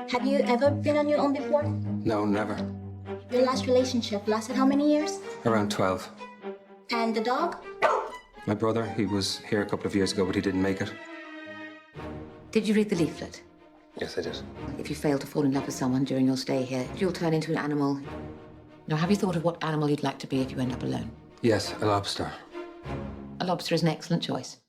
Have you ever been on your own before? No, never. Your last relationship lasted how many years? Around 12. And the dog? My brother, he was here a couple of years ago, but he didn't make it. Did you read the leaflet? Yes, I did. If you fail to fall in love with someone during your stay here, you'll turn into an animal. Now, have you thought of what animal you'd like to be if you end up alone? Yes, a lobster. A lobster is an excellent choice.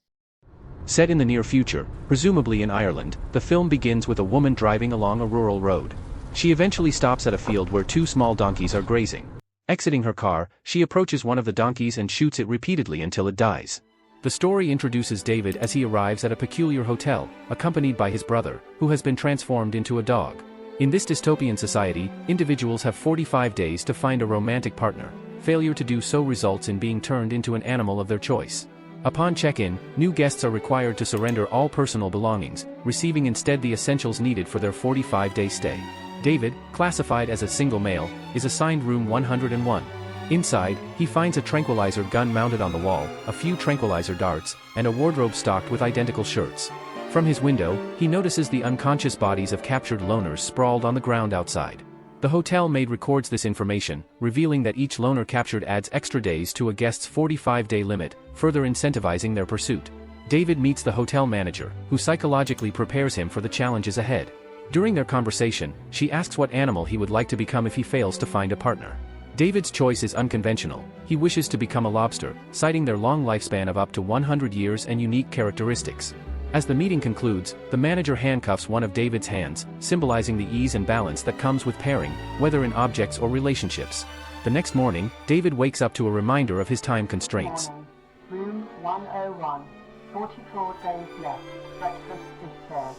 Set in the near future, presumably in Ireland, the film begins with a woman driving along a rural road. She eventually stops at a field where two small donkeys are grazing. Exiting her car, she approaches one of the donkeys and shoots it repeatedly until it dies. The story introduces David as he arrives at a peculiar hotel, accompanied by his brother, who has been transformed into a dog. In this dystopian society, individuals have 45 days to find a romantic partner. Failure to do so results in being turned into an animal of their choice. Upon check-in, new guests are required to surrender all personal belongings, receiving instead the essentials needed for their 45-day stay. David, classified as a single male, is assigned room 101. Inside, he finds a tranquilizer gun mounted on the wall, a few tranquilizer darts, and a wardrobe stocked with identical shirts. From his window, he notices the unconscious bodies of captured loners sprawled on the ground outside. The hotel maid records this information, revealing that each loner captured adds extra days to a guest's 45-day limit, further incentivizing their pursuit. David meets the hotel manager, who psychologically prepares him for the challenges ahead. During their conversation, she asks what animal he would like to become if he fails to find a partner. David's choice is unconventional. He wishes to become a lobster, citing their long lifespan of up to 100 years and unique characteristics. As the meeting concludes, the manager handcuffs one of David's hands, symbolizing the ease and balance that comes with pairing, whether in objects or relationships. The next morning, David wakes up to a reminder of his time constraints. Room 101. 44 days left. Breakfast is served.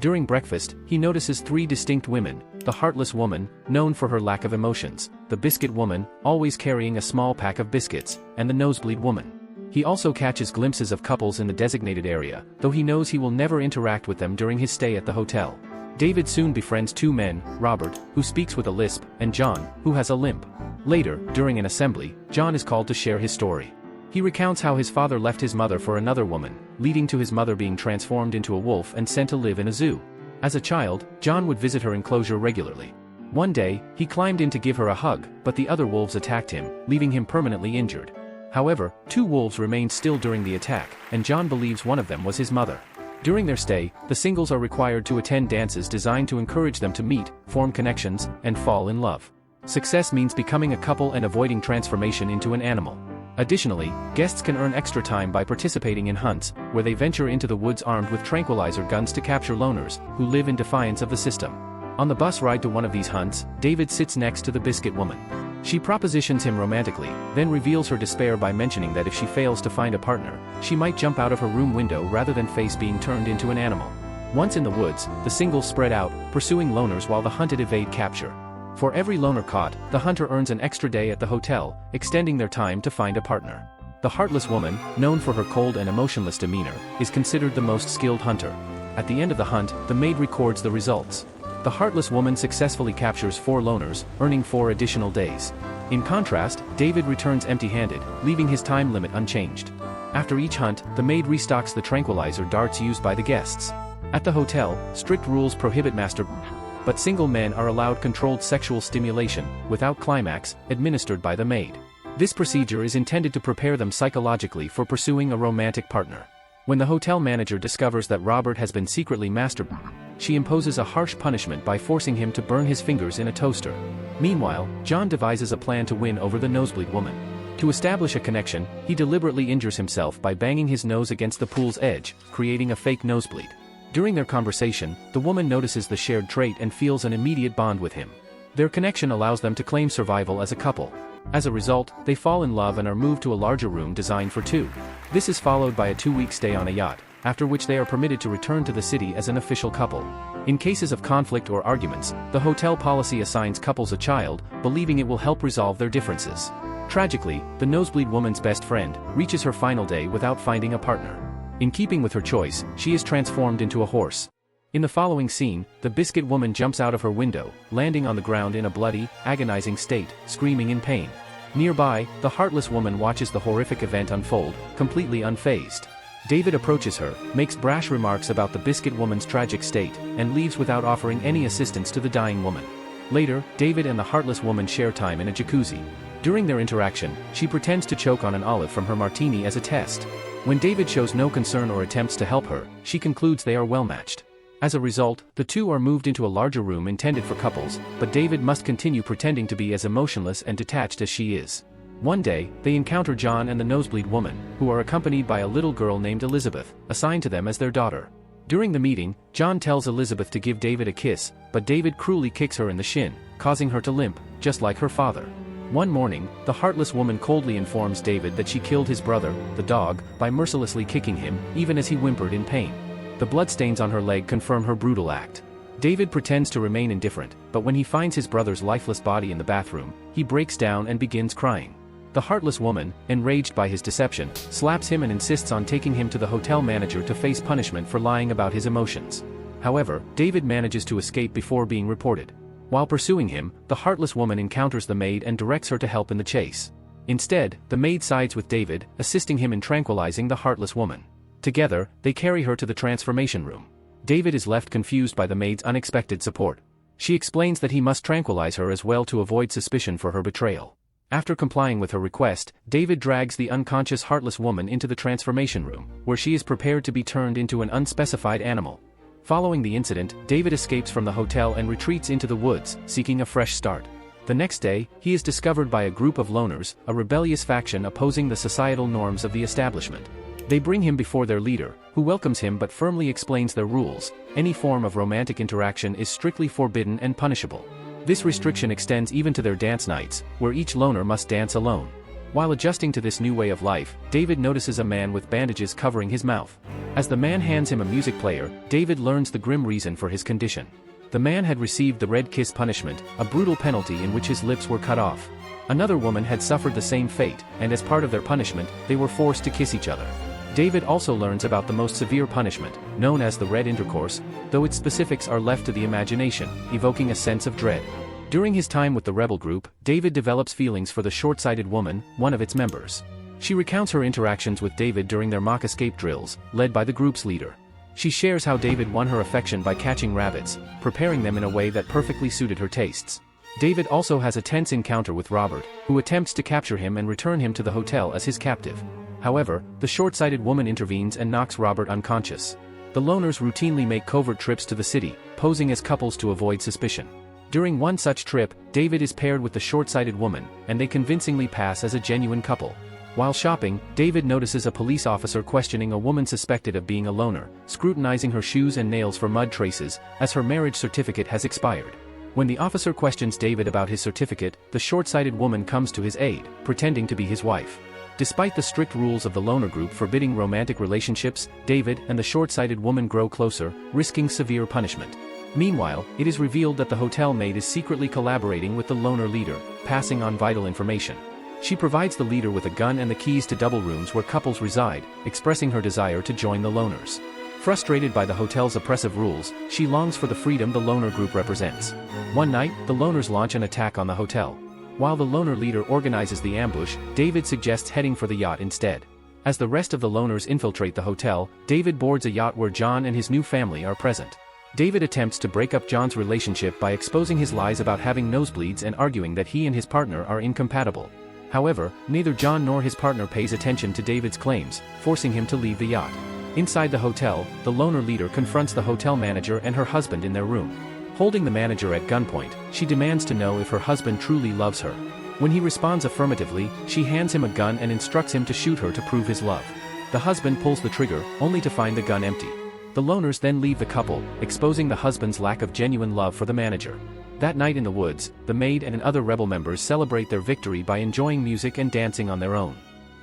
During breakfast, he notices three distinct women: the heartless woman, known for her lack of emotions, the biscuit woman, always carrying a small pack of biscuits, and the nosebleed woman. He also catches glimpses of couples in the designated area, though he knows he will never interact with them during his stay at the hotel. David soon befriends two men, Robert, who speaks with a lisp, and John, who has a limp. Later, during an assembly, John is called to share his story. He recounts how his father left his mother for another woman, leading to his mother being transformed into a wolf and sent to live in a zoo. As a child, John would visit her enclosure regularly. One day, he climbed in to give her a hug, but the other wolves attacked him, leaving him permanently injured. However, two wolves remained still during the attack, and John believes one of them was his mother. During their stay, the singles are required to attend dances designed to encourage them to meet, form connections, and fall in love. Success means becoming a couple and avoiding transformation into an animal. Additionally, guests can earn extra time by participating in hunts, where they venture into the woods armed with tranquilizer guns to capture loners, who live in defiance of the system. On the bus ride to one of these hunts, David sits next to the biscuit woman. She propositions him romantically, then reveals her despair by mentioning that if she fails to find a partner, she might jump out of her room window rather than face being turned into an animal. Once in the woods, the singles spread out, pursuing loners while the hunted evade capture. For every loner caught, the hunter earns an extra day at the hotel, extending their time to find a partner. The heartless woman, known for her cold and emotionless demeanor, is considered the most skilled hunter. At the end of the hunt, the maid records the results. The heartless woman successfully captures 4 loners, earning 4 additional days. In contrast, David returns empty-handed, leaving his time limit unchanged. After each hunt, the maid restocks the tranquilizer darts used by the guests. At the hotel, strict rules prohibit masturbation, but single men are allowed controlled sexual stimulation, without climax, administered by the maid. This procedure is intended to prepare them psychologically for pursuing a romantic partner. When the hotel manager discovers that Robert has been secretly masturbating, she imposes a harsh punishment by forcing him to burn his fingers in a toaster. Meanwhile, John devises a plan to win over the nosebleed woman. To establish a connection, he deliberately injures himself by banging his nose against the pool's edge, creating a fake nosebleed. During their conversation, the woman notices the shared trait and feels an immediate bond with him. Their connection allows them to claim survival as a couple. As a result, they fall in love and are moved to a larger room designed for 2. This is followed by a 2-week stay on a yacht, after which they are permitted to return to the city as an official couple. In cases of conflict or arguments, the hotel policy assigns couples a child, believing it will help resolve their differences. Tragically, the nosebleed woman's best friend reaches her final day without finding a partner. In keeping with her choice, she is transformed into a horse. In the following scene, the biscuit woman jumps out of her window, landing on the ground in a bloody, agonizing state, screaming in pain. Nearby, the heartless woman watches the horrific event unfold, completely unfazed. David approaches her, makes brash remarks about the Biscuit Woman's tragic state, and leaves without offering any assistance to the dying woman. Later, David and the Heartless Woman share time in a jacuzzi. During their interaction, she pretends to choke on an olive from her martini as a test. When David shows no concern or attempts to help her, she concludes they are well matched. As a result, the two are moved into a larger room intended for couples, but David must continue pretending to be as emotionless and detached as she is. One day, they encounter John and the Nosebleed Woman, who are accompanied by a little girl named Elizabeth, assigned to them as their daughter. During the meeting, John tells Elizabeth to give David a kiss, but David cruelly kicks her in the shin, causing her to limp, just like her father. One morning, the Heartless Woman coldly informs David that she killed his brother, the dog, by mercilessly kicking him, even as he whimpered in pain. The bloodstains on her leg confirm her brutal act. David pretends to remain indifferent, but when he finds his brother's lifeless body in the bathroom, he breaks down and begins crying. The Heartless Woman, enraged by his deception, slaps him and insists on taking him to the hotel manager to face punishment for lying about his emotions. However, David manages to escape before being reported. While pursuing him, the Heartless Woman encounters the maid and directs her to help in the chase. Instead, the maid sides with David, assisting him in tranquilizing the Heartless Woman. Together, they carry her to the transformation room. David is left confused by the maid's unexpected support. She explains that he must tranquilize her as well to avoid suspicion for her betrayal. After complying with her request, David drags the unconscious Heartless Woman into the transformation room, where she is prepared to be turned into an unspecified animal. Following the incident, David escapes from the hotel and retreats into the woods, seeking a fresh start. The next day, he is discovered by a group of loners, a rebellious faction opposing the societal norms of the establishment. They bring him before their leader, who welcomes him but firmly explains their rules. Any form of romantic interaction is strictly forbidden and punishable. This restriction extends even to their dance nights, where each loner must dance alone. While adjusting to this new way of life, David notices a man with bandages covering his mouth. As the man hands him a music player, David learns the grim reason for his condition. The man had received the red kiss punishment, a brutal penalty in which his lips were cut off. Another woman had suffered the same fate, and as part of their punishment, they were forced to kiss each other. David also learns about the most severe punishment, known as the red intercourse, though its specifics are left to the imagination, evoking a sense of dread. During his time with the rebel group, David develops feelings for the short-sighted woman, one of its members. She recounts her interactions with David during their mock escape drills, led by the group's leader. She shares how David won her affection by catching rabbits, preparing them in a way that perfectly suited her tastes. David also has a tense encounter with Robert, who attempts to capture him and return him to the hotel as his captive. However, the short-sighted woman intervenes and knocks Robert unconscious. The loners routinely make covert trips to the city, posing as couples to avoid suspicion. During one such trip, David is paired with the short-sighted woman, and they convincingly pass as a genuine couple. While shopping, David notices a police officer questioning a woman suspected of being a loner, scrutinizing her shoes and nails for mud traces, as her marriage certificate has expired. When the officer questions David about his certificate, the short-sighted woman comes to his aid, pretending to be his wife. Despite the strict rules of the loner group forbidding romantic relationships, David and the short-sighted woman grow closer, risking severe punishment. Meanwhile, it is revealed that the hotel maid is secretly collaborating with the loner leader, passing on vital information. She provides the leader with a gun and the keys to double rooms where couples reside, expressing her desire to join the loners. Frustrated by the hotel's oppressive rules, she longs for the freedom the loner group represents. One night, the loners launch an attack on the hotel. While the loner leader organizes the ambush, David suggests heading for the yacht instead. As the rest of the loners infiltrate the hotel, David boards a yacht where John and his new family are present. David attempts to break up John's relationship by exposing his lies about having nosebleeds and arguing that he and his partner are incompatible. However, neither John nor his partner pays attention to David's claims, forcing him to leave the yacht. Inside the hotel, the loner leader confronts the hotel manager and her husband in their room. Holding the manager at gunpoint, she demands to know if her husband truly loves her. When he responds affirmatively, she hands him a gun and instructs him to shoot her to prove his love. The husband pulls the trigger, only to find the gun empty. The loners then leave the couple, exposing the husband's lack of genuine love for the manager. That night in the woods, the maid and other rebel members celebrate their victory by enjoying music and dancing on their own.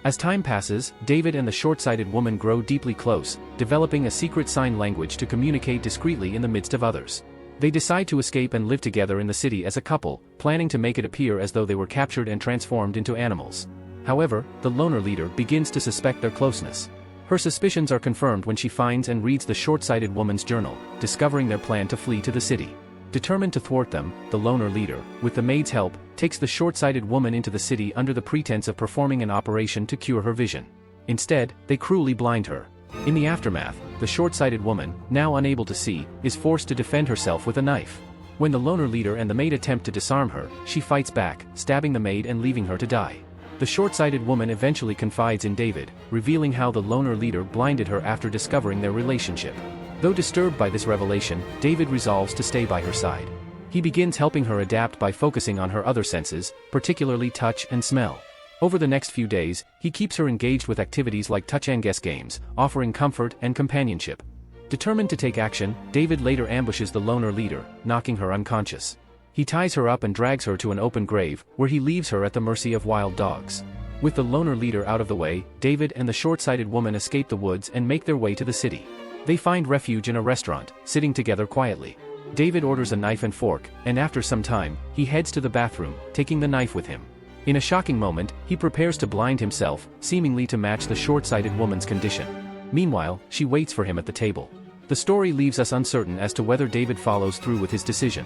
As time passes, David and the short-sighted woman grow deeply close, developing a secret sign language to communicate discreetly in the midst of others. They decide to escape and live together in the city as a couple, planning to make it appear as though they were captured and transformed into animals. However, the loner leader begins to suspect their closeness. Her suspicions are confirmed when she finds and reads the short-sighted woman's journal, discovering their plan to flee to the city. Determined to thwart them, the loner leader, with the maid's help, takes the short-sighted woman into the city under the pretense of performing an operation to cure her vision. Instead, they cruelly blind her. In the aftermath, the short-sighted woman, now unable to see, is forced to defend herself with a knife. When the loner leader and the maid attempt to disarm her, she fights back, stabbing the maid and leaving her to die. The short-sighted woman eventually confides in David, revealing how the loner leader blinded her after discovering their relationship. Though disturbed by this revelation, David resolves to stay by her side. He begins helping her adapt by focusing on her other senses, particularly touch and smell. Over the next few days, he keeps her engaged with activities like touch and guess games, offering comfort and companionship. Determined to take action, David later ambushes the loner leader, knocking her unconscious. He ties her up and drags her to an open grave, where he leaves her at the mercy of wild dogs. With the loner leader out of the way, David and the short-sighted woman escape the woods and make their way to the city. They find refuge in a restaurant, sitting together quietly. David orders a knife and fork, and after some time, he heads to the bathroom, taking the knife with him. In a shocking moment, he prepares to blind himself, seemingly to match the short-sighted woman's condition. Meanwhile, she waits for him at the table. The story leaves us uncertain as to whether David follows through with his decision.